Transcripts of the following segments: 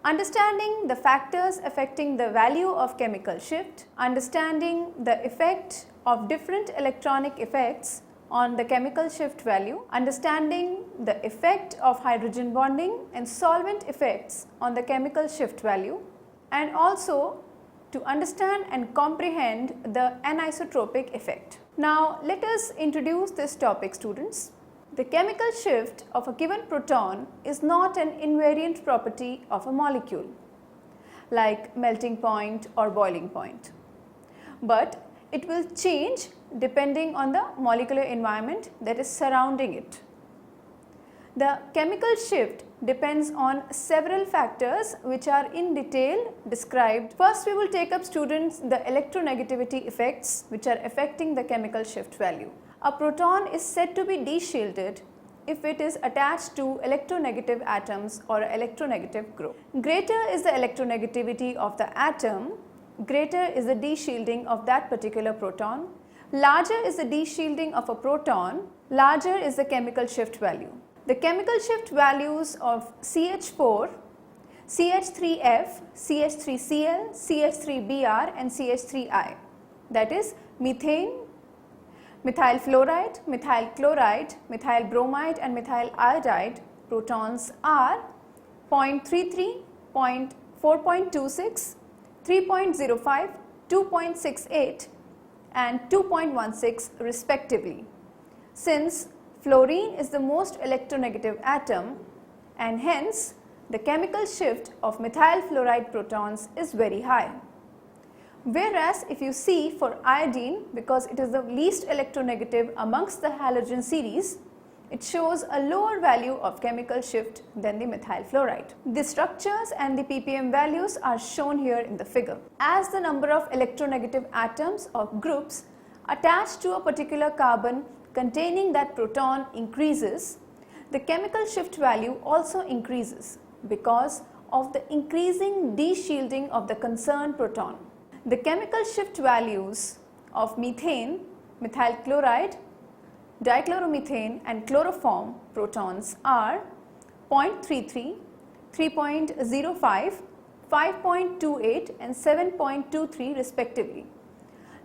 understanding the factors affecting the value of chemical shift, understanding the effect of different electronic effects on the chemical shift value, understanding the effect of hydrogen bonding and solvent effects on the chemical shift value, and also to understand and comprehend the anisotropic effect. Now let us introduce this topic, students. The chemical shift of a given proton is not an invariant property of a molecule like melting point or boiling point, but it will change depending on the molecular environment that is surrounding it. The chemical shift depends on several factors which are in detail described. First, we will take up, students, the electronegativity effects which are affecting the chemical shift value. A proton is said to be de-shielded if it is attached to electronegative atoms or electronegative group. Greater is the electronegativity of the atom, greater is the de-shielding of that particular proton. Larger is the de-shielding of a proton, larger is the chemical shift value. The chemical shift values of CH4, CH3F, CH3Cl, CH3Br and CH3I, that is methane, methyl fluoride, methyl chloride, methyl bromide and methyl iodide protons are 0.33, 4.26, 3.05, 2.68 and 2.16 respectively. Since fluorine is the most electronegative atom and hence the chemical shift of methyl fluoride protons is very high. Whereas if you see for iodine, because it is the least electronegative amongst the halogen series, it shows a lower value of chemical shift than the methyl fluoride. The structures and the ppm values are shown here in the figure. As the number of electronegative atoms or groups attached to a particular carbon containing that proton increases, the chemical shift value also increases because of the increasing de-shielding of the concerned proton. The chemical shift values of methane, methyl chloride, dichloromethane and chloroform protons are 0.33, 3.05, 5.28 and 7.23 respectively.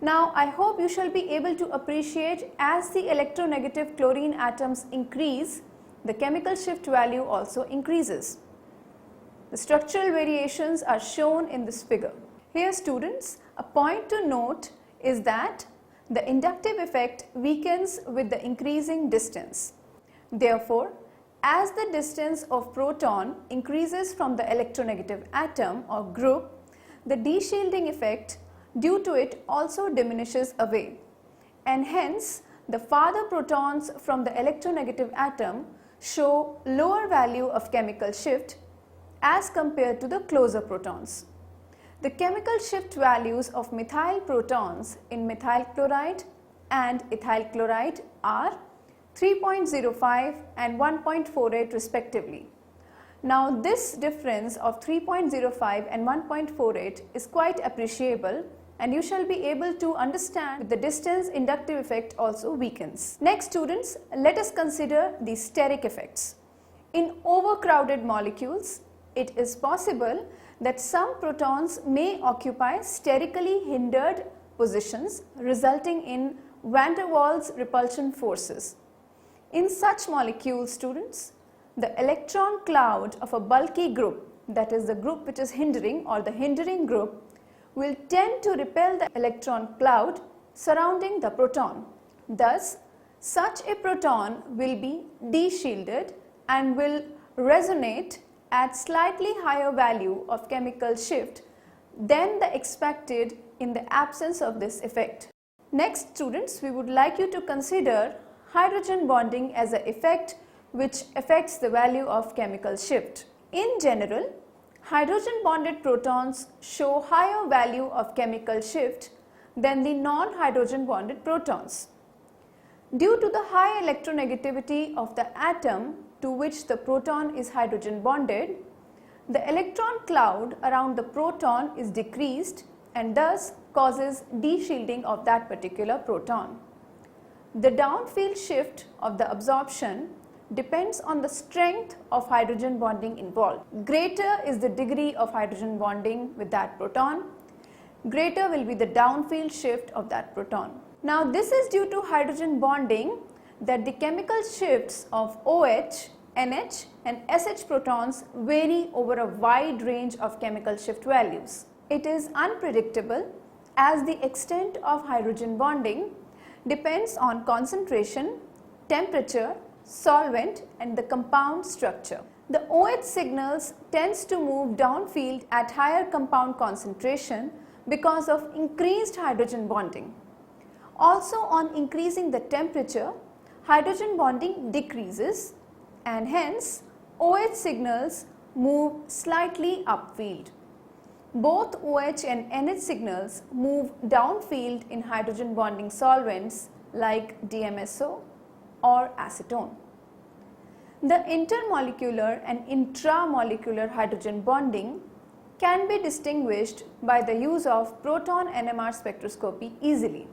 Now I hope you shall be able to appreciate as the electronegative chlorine atoms increase, the chemical shift value also increases. The structural variations are shown in this figure. Here, students, a point to note is that the inductive effect weakens with the increasing distance. Therefore, as the distance of proton increases from the electronegative atom or group, the de-shielding effect due to it also diminishes away, and hence the farther protons from the electronegative atom show lower value of chemical shift as compared to the closer protons. The chemical shift values of methyl protons in methyl chloride and ethyl chloride are 3.05 and 1.48 respectively. Now this difference of 3.05 and 1.48 is quite appreciable, and you shall be able to understand with the distance inductive effect also weakens. Next, students, let us consider the steric effects. In overcrowded molecules, it is possible that some protons may occupy sterically hindered positions resulting in van der Waals repulsion forces. In such molecules, students, the electron cloud of a bulky group, that is the group which is hindering or the hindering group, will tend to repel the electron cloud surrounding the proton. Thus, such a proton will be de-shielded and will resonate at slightly higher value of chemical shift than the expected in the absence of this effect. Next, students, we would like you to consider hydrogen bonding as an effect which affects the value of chemical shift. In general, hydrogen bonded protons show higher value of chemical shift than the non-hydrogen bonded protons. Due to the high electronegativity of the atom to which the proton is hydrogen bonded, the electron cloud around the proton is decreased and thus causes de-shielding of that particular proton. The downfield shift of the absorption depends on the strength of hydrogen bonding involved. Greater is the degree of hydrogen bonding with that proton, greater will be the downfield shift of that proton. Now this is due to hydrogen bonding that the chemical shifts of OH, NH and SH protons vary over a wide range of chemical shift values. It is unpredictable as the extent of hydrogen bonding depends on concentration, temperature, solvent and the compound structure. The OH signals tends to move downfield at higher compound concentration because of increased hydrogen bonding. Also on increasing the temperature, hydrogen bonding decreases and hence OH signals move slightly upfield. Both OH and NH signals move downfield in hydrogen bonding solvents like DMSO or acetone. The intermolecular and intramolecular hydrogen bonding can be distinguished by the use of proton NMR spectroscopy easily.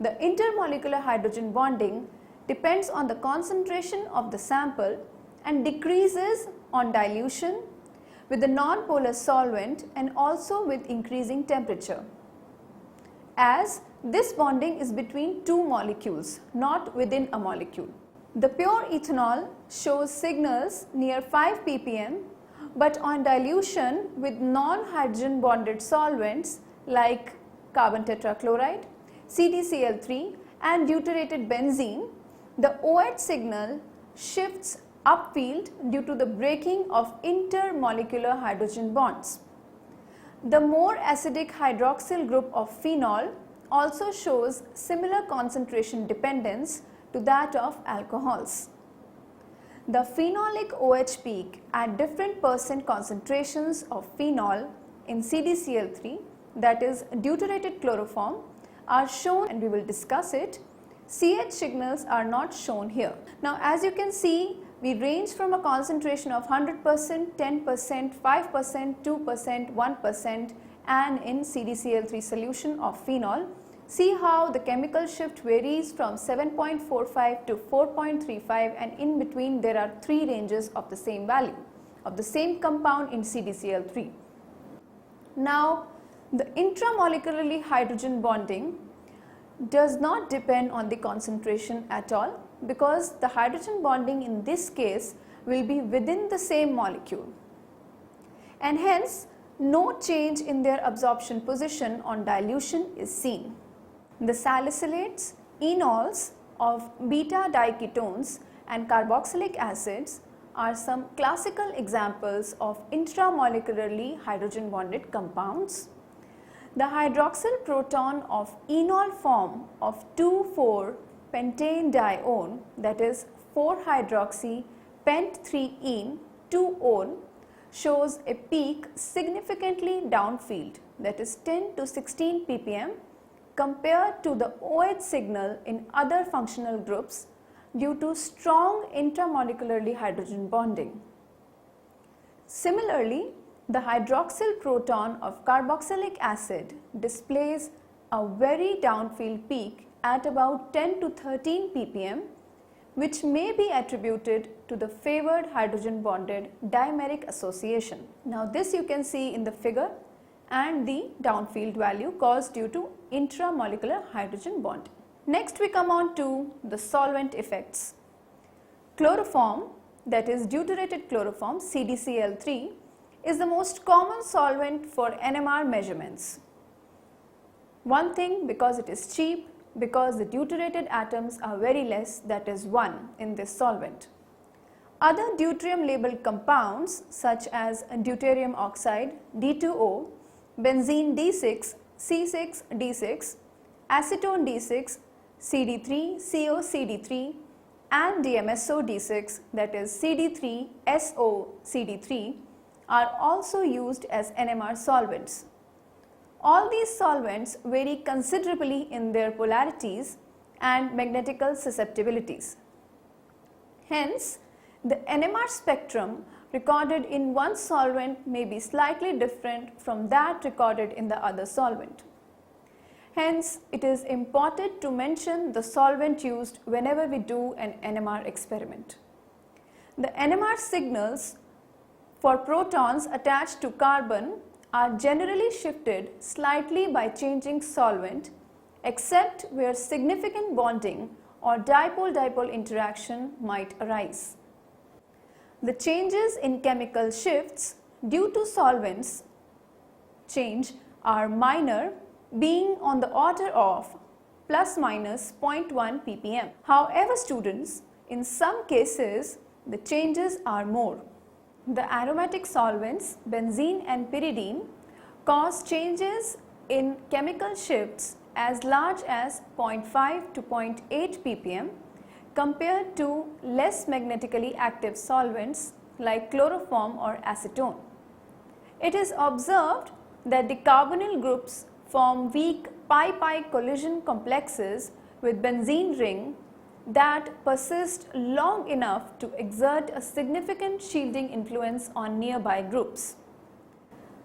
The intermolecular hydrogen bonding depends on the concentration of the sample and decreases on dilution with the non-polar solvent and also with increasing temperature. As this bonding is between two molecules, not within a molecule. The pure ethanol shows signals near 5 ppm, but on dilution with non-hydrogen bonded solvents like carbon tetrachloride, CdCl3 and deuterated benzene, the OH signal shifts upfield due to the breaking of intermolecular hydrogen bonds. The more acidic hydroxyl group of phenol also shows similar concentration dependence to that of alcohols. The phenolic OH peak at different percent concentrations of phenol in CdCl3, that is deuterated chloroform, are shown and we will discuss it. CH signals are not shown here. Now as you can see, we range from a concentration of 100%, 10%, 5%, 2%, 1% and in CdCl3 solution of phenol. See how the chemical shift varies from 7.45 to 4.35 and in between there are three ranges of the same value of the same compound in CdCl3. Now the intramolecularly hydrogen bonding does not depend on the concentration at all because the hydrogen bonding in this case will be within the same molecule and hence no change in their absorption position on dilution is seen. The salicylates, enols of beta diketones and carboxylic acids are some classical examples of intramolecularly hydrogen bonded compounds. The hydroxyl proton of enol form of 2,4-pentane dione, that is 4-hydroxy pent-3-ene 2-one, shows a peak significantly downfield, that is 10 to 16 ppm compared to the OH signal in other functional groups due to strong intramolecularly hydrogen bonding. Similarly, the hydroxyl proton of carboxylic acid displays a very downfield peak at about 10 to 13 ppm, which may be attributed to the favored hydrogen bonded dimeric association. Now this you can see in the figure and the downfield value caused due to intramolecular hydrogen bonding. Next we come on to the solvent effects. Chloroform, that is deuterated chloroform CdCl3, is the most common solvent for NMR measurements. One thing, because it is cheap, because the deuterated atoms are very less, that is 1 in this solvent. Other deuterium labeled compounds such as deuterium oxide D2O, benzene D6, C6D6, acetone D6, CD3, COCD3 and DMSO D6, that is CD3SO CD3, are also used as NMR solvents. All these solvents vary considerably in their polarities and magnetical susceptibilities. Hence, the NMR spectrum recorded in one solvent may be slightly different from that recorded in the other solvent. Hence, it is important to mention the solvent used whenever we do an NMR experiment. The NMR signals for protons attached to carbon are generally shifted slightly by changing solvent, except where significant bonding or dipole-dipole interaction might arise. The changes in chemical shifts due to solvents change are minor, being on the order of plus minus 0.1 ppm. However, students, in some cases the changes are more. The aromatic solvents benzene and pyridine cause changes in chemical shifts as large as 0.5 to 0.8 ppm compared to less magnetically active solvents like chloroform or acetone. It is observed that the carbonyl groups form weak pi-pi collision complexes with benzene ring that persist long enough to exert a significant shielding influence on nearby groups.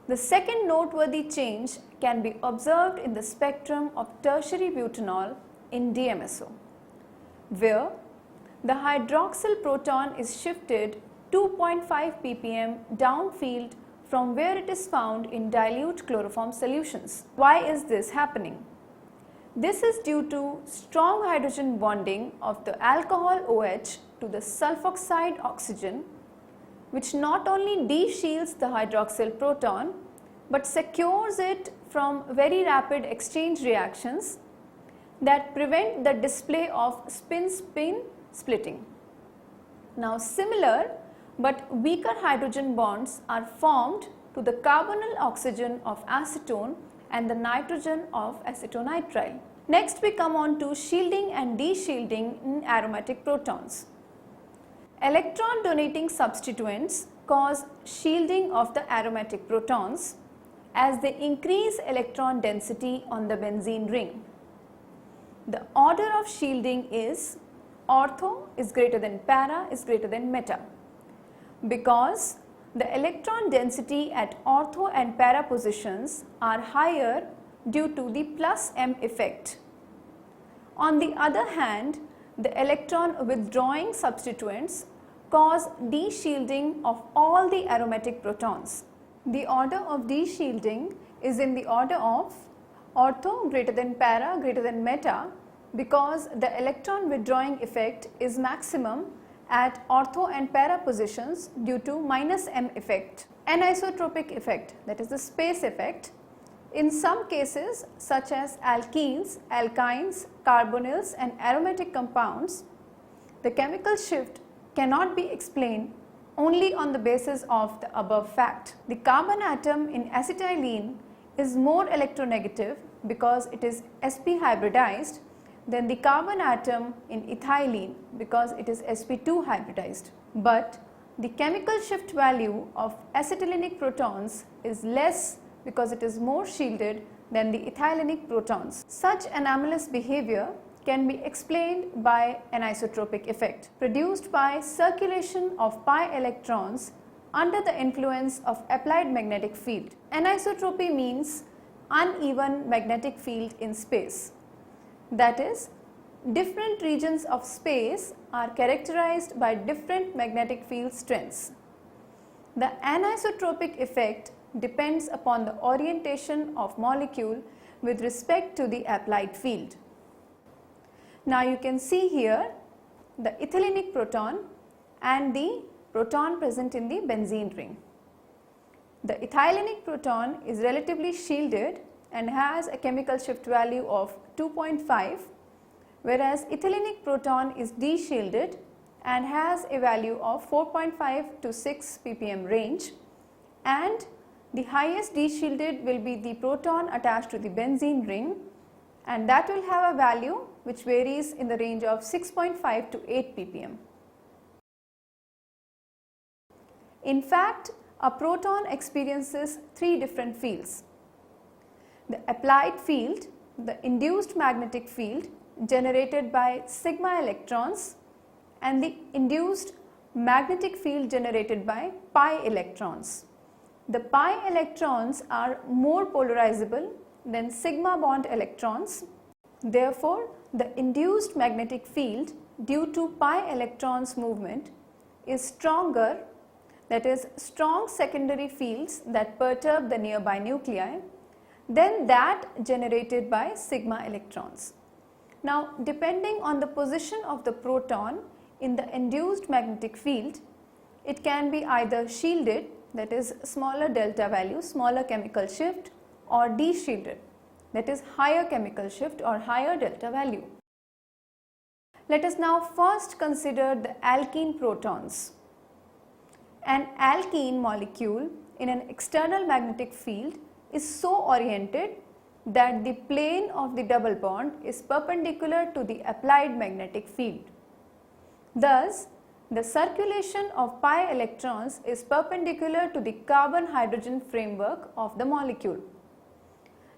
The second noteworthy change can be observed in the spectrum of tertiary butanol in DMSO, where the hydroxyl proton is shifted 2.5 ppm downfield from where it is found in dilute chloroform solutions. Why is this happening? This is due to strong hydrogen bonding of the alcohol OH to the sulfoxide oxygen, which not only de-shields the hydroxyl proton but secures it from very rapid exchange reactions that prevent the display of spin-spin splitting. Now, similar but weaker hydrogen bonds are formed to the carbonyl oxygen of acetone and the nitrogen of acetonitrile. Next, we come on to shielding and de-shielding in aromatic protons. Electron donating substituents cause shielding of the aromatic protons as they increase electron density on the benzene ring. The order of shielding is ortho is greater than para is greater than meta, because the electron density at ortho and para positions are higher due to the plus M effect. On the other hand, the electron withdrawing substituents cause de-shielding of all the aromatic protons. The order of de-shielding is in the order of ortho greater than para greater than meta, because the electron withdrawing effect is maximum at ortho and para positions due to minus M effect. Anisotropic effect, that is the space effect. In some cases such as alkenes, alkynes, carbonyls and aromatic compounds, the chemical shift cannot be explained only on the basis of the above fact. The carbon atom in acetylene is more electronegative because it is sp hybridized than the carbon atom in ethylene because it is sp2 hybridized. But the chemical shift value of acetylenic protons is less because it is more shielded than the ethylenic protons. Such anomalous behavior can be explained by anisotropic effect produced by circulation of pi electrons under the influence of applied magnetic field. Anisotropy means uneven magnetic field in space. That is, different regions of space are characterized by different magnetic field strengths. The anisotropic effect depends upon the orientation of molecule with respect to the applied field. Now you can see here the ethylenic proton and the proton present in the benzene ring. The ethylenic proton is relatively shielded and has a chemical shift value of 2.5, whereas ethylenic proton is de-shielded and has a value of 4.5 to 6 ppm range, and the highest de-shielded will be the proton attached to the benzene ring, and that will have a value which varies in the range of 6.5 to 8 ppm. In fact, a proton experiences three different fields: the applied field, the induced magnetic field generated by sigma electrons, and the induced magnetic field generated by pi electrons. The pi electrons are more polarizable than sigma bond electrons. Therefore, the induced magnetic field due to pi electrons movement is stronger, that is strong secondary fields that perturb the nearby nuclei, than that generated by sigma electrons. Now, depending on the position of the proton in the induced magnetic field, it can be either shielded, that is smaller delta value, smaller chemical shift, or de-shielded, that is higher chemical shift or higher delta value. Let us now first consider the alkene protons. An alkene molecule in an external magnetic field is so oriented that the plane of the double bond is perpendicular to the applied magnetic field. Thus, the circulation of pi electrons is perpendicular to the carbon-hydrogen framework of the molecule.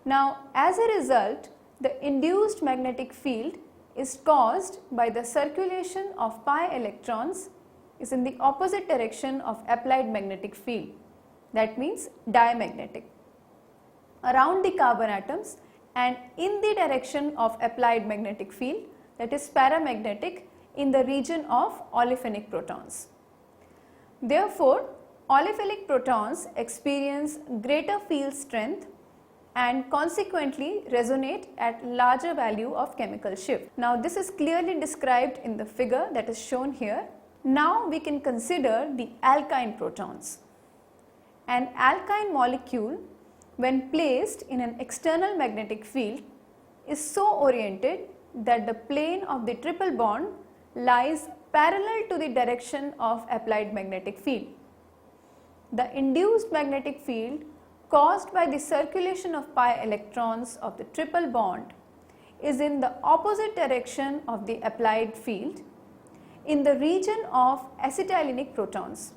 Now, as a result, the induced magnetic field is caused by the circulation of pi electrons is in the opposite direction of applied magnetic field, that means diamagnetic, around the carbon atoms and in the direction of applied magnetic field, that is paramagnetic, in the region of olefinic protons. Therefore, olefinic protons experience greater field strength and consequently resonate at larger value of chemical shift. Now, this is clearly described in the figure that is shown here. Now, we can consider the alkyne protons. An alkyne molecule, when placed in an external magnetic field, is so oriented that the plane of the triple bond lies parallel to the direction of applied magnetic field. The induced magnetic field caused by the circulation of pi electrons of the triple bond is in the opposite direction of the applied field in the region of acetylenic protons.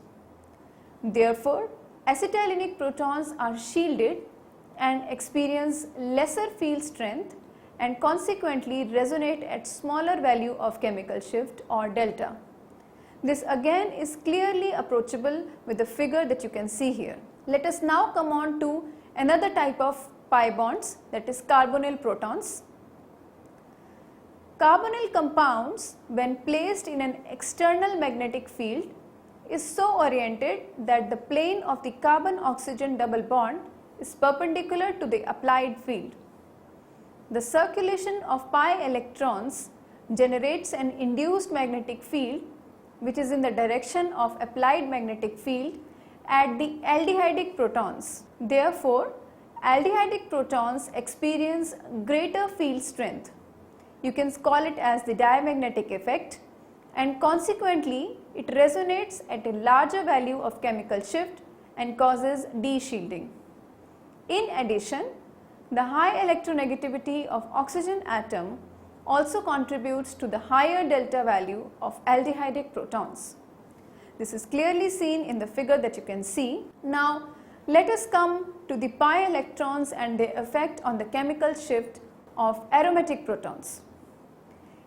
Therefore, acetylenic protons are shielded and experience lesser field strength and consequently resonate at smaller value of chemical shift or delta. This again is clearly approachable with the figure that you can see here. Let us now come on to another type of pi bonds, that is carbonyl protons. Carbonyl compounds, when placed in an external magnetic field, is so oriented that the plane of the carbon-oxygen double bond is perpendicular to the applied field. The circulation of pi electrons generates an induced magnetic field which is in the direction of applied magnetic field at the aldehydic protons. Therefore, aldehydic protons experience greater field strength. You can call it as the diamagnetic effect, and consequently it resonates at a larger value of chemical shift and causes de-shielding. In addition, the high electronegativity of oxygen atom also contributes to the higher delta value of aldehydic protons. This is clearly seen in the figure that you can see. Now, let us come to the pi electrons and their effect on the chemical shift of aromatic protons.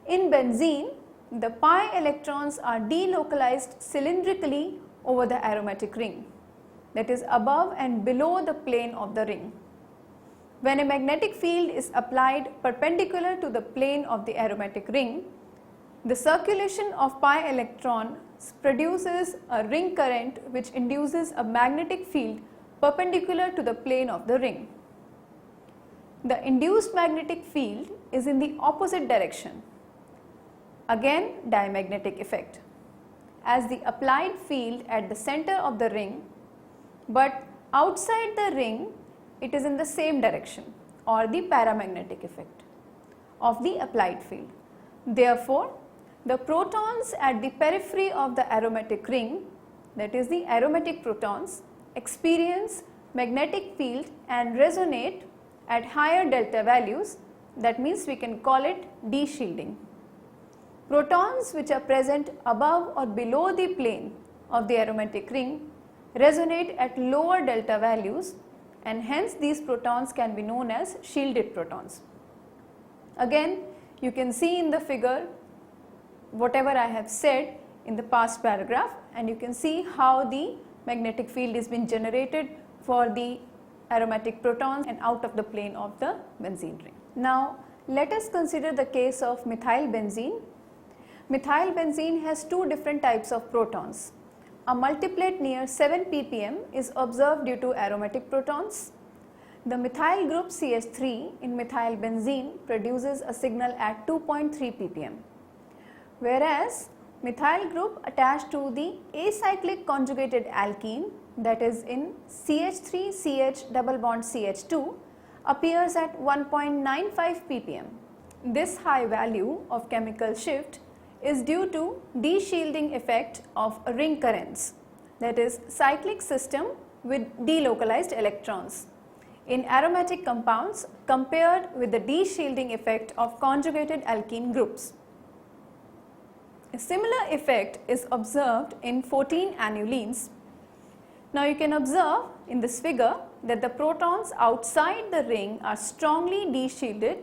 In benzene, the pi electrons are delocalized cylindrically over the aromatic ring, that is above and below the plane of the ring. When a magnetic field is applied perpendicular to the plane of the aromatic ring, the circulation of pi electrons produces a ring current which induces a magnetic field perpendicular to the plane of the ring. The induced magnetic field is in the opposite direction. Again, diamagnetic effect, as the applied field at the center of the ring, but outside the ring it is in the same direction, or the paramagnetic effect of the applied field. Therefore, the protons at the periphery of the aromatic ring, that is the aromatic protons, experience magnetic field and resonate at higher delta values. That means we can call it de-shielding. Protons which are present above or below the plane of the aromatic ring resonate at lower delta values, and hence these protons can be known as shielded protons. Again, you can see in the figure whatever I have said in the past paragraph, and you can see how the magnetic field is being generated for the aromatic protons and out of the plane of the benzene ring. Now, let us consider the case of methyl benzene. Methylbenzene has two different types of protons. A multiplet near 7 ppm is observed due to aromatic protons. The methyl group CH3 in methylbenzene produces a signal at 2.3 ppm, whereas methyl group attached to the acyclic conjugated alkene, that is in CH3CH double bond CH2, appears at 1.95 ppm. This high value of chemical shift is due to de-shielding effect of ring currents, that is cyclic system with delocalized electrons in aromatic compounds compared with the de-shielding effect of conjugated alkene groups. A similar effect is observed in 14 annulenes. Now you can observe in this figure that the protons outside the ring are strongly de-shielded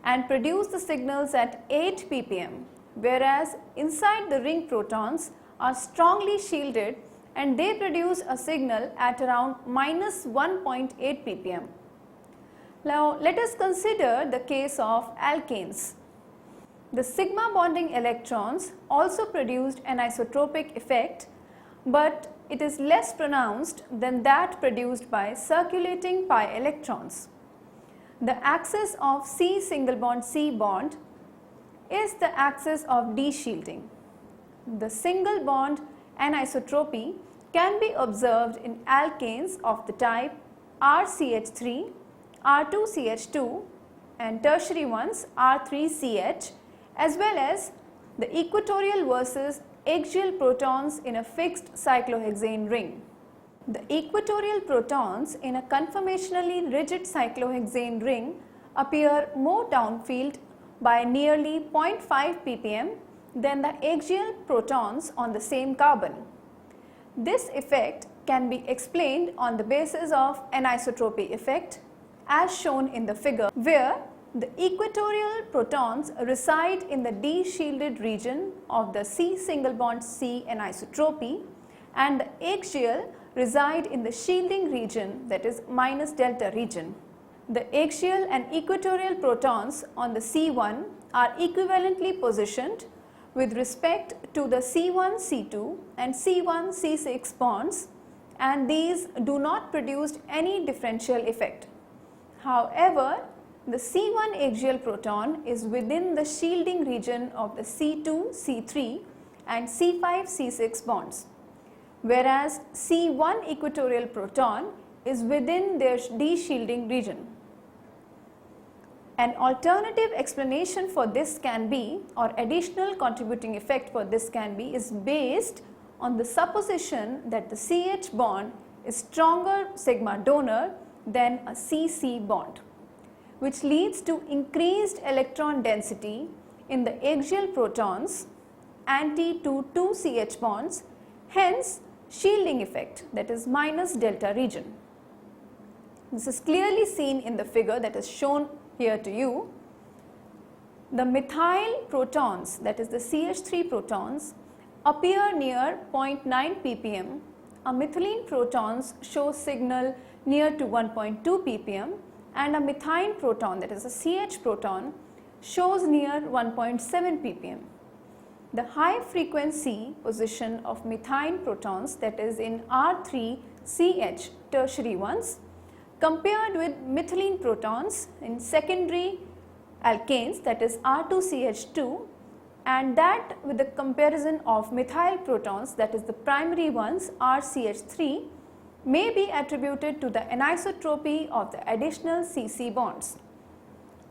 and produce the signals at 8 ppm, whereas inside the ring protons are strongly shielded and they produce a signal at around minus 1.8 ppm. Now let us consider the case of alkanes. The sigma bonding electrons also produced an anisotropic effect, but it is less pronounced than that produced by circulating pi electrons. The axis of C single bond C bond is the axis of de-shielding. The single bond anisotropy can be observed in alkanes of the type RCH3, R2CH2 and tertiary ones R3CH, as well as the equatorial versus axial protons in a fixed cyclohexane ring. The equatorial protons in a conformationally rigid cyclohexane ring appear more downfield by nearly 0.5 ppm than the axial protons on the same carbon. This effect can be explained on the basis of anisotropy effect as shown in the figure, where the equatorial protons reside in the de-shielded region of the C single bond C anisotropy and the axial reside in the shielding region, that is minus delta region. The axial and equatorial protons on the C1 are equivalently positioned with respect to the C1 C2 and C1 C6 bonds, and these do not produce any differential effect. However, the C1 axial proton is within the shielding region of the C2 C3 and C5 C6 bonds, whereas C1 equatorial proton is within their de-shielding region. An alternative explanation for this can be, or additional contributing effect for this can be, is based on the supposition that the CH bond is stronger sigma donor than a CC bond, which leads to increased electron density in the axial protons anti to 2CH bonds, hence shielding effect, that is minus delta region. This is clearly seen in the figure that is shown here to you. The methyl protons, that is the CH3 protons, appear near 0.9 ppm. A methylene protons show signal near to 1.2 ppm and a methine proton, that is a CH proton, shows near 1.7 ppm. The high frequency position of methine protons, that is in R3CH tertiary ones, compared with methylene protons in secondary alkanes, that is R2CH2, and that with the comparison of methyl protons, that is the primary ones RCH3, may be attributed to the anisotropy of the additional CC bonds.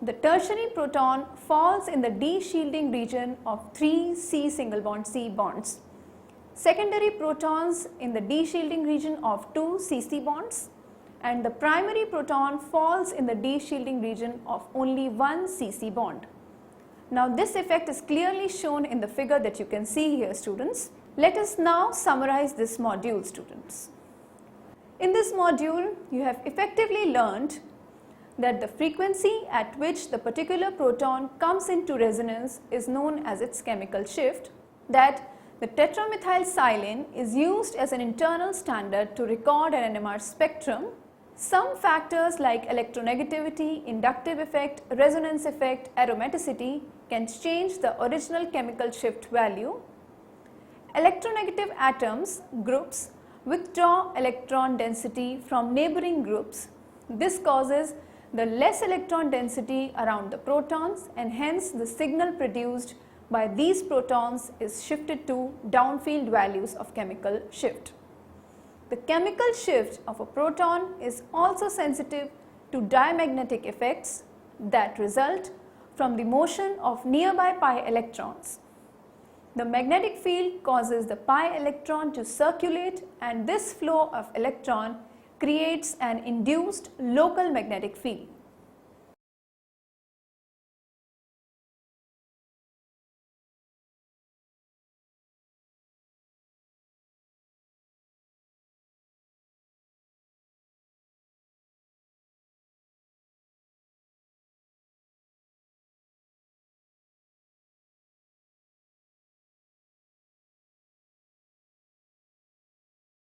The tertiary proton falls in the de-shielding region of 3 C single bond C bonds. Secondary protons in the de-shielding region of 2 CC bonds, and the primary proton falls in the de-shielding region of only 1 CC bond. Now this effect is clearly shown in the figure that you can see here, students. Let us now summarize this module, students. In this module, you have effectively learned that the frequency at which the particular proton comes into resonance is known as its chemical shift, that the tetramethylsilane is used as an internal standard to record an NMR spectrum. Some factors like electronegativity, inductive effect, resonance effect, aromaticity can change the original chemical shift value. Electronegative atoms, groups, withdraw electron density from neighboring groups. This causes the less electron density around the protons, and hence the signal produced by these protons is shifted to downfield values of chemical shift. The chemical shift of a proton is also sensitive to diamagnetic effects that result from the motion of nearby pi electrons. The magnetic field causes the pi electron to circulate, and this flow of electron creates an induced local magnetic field.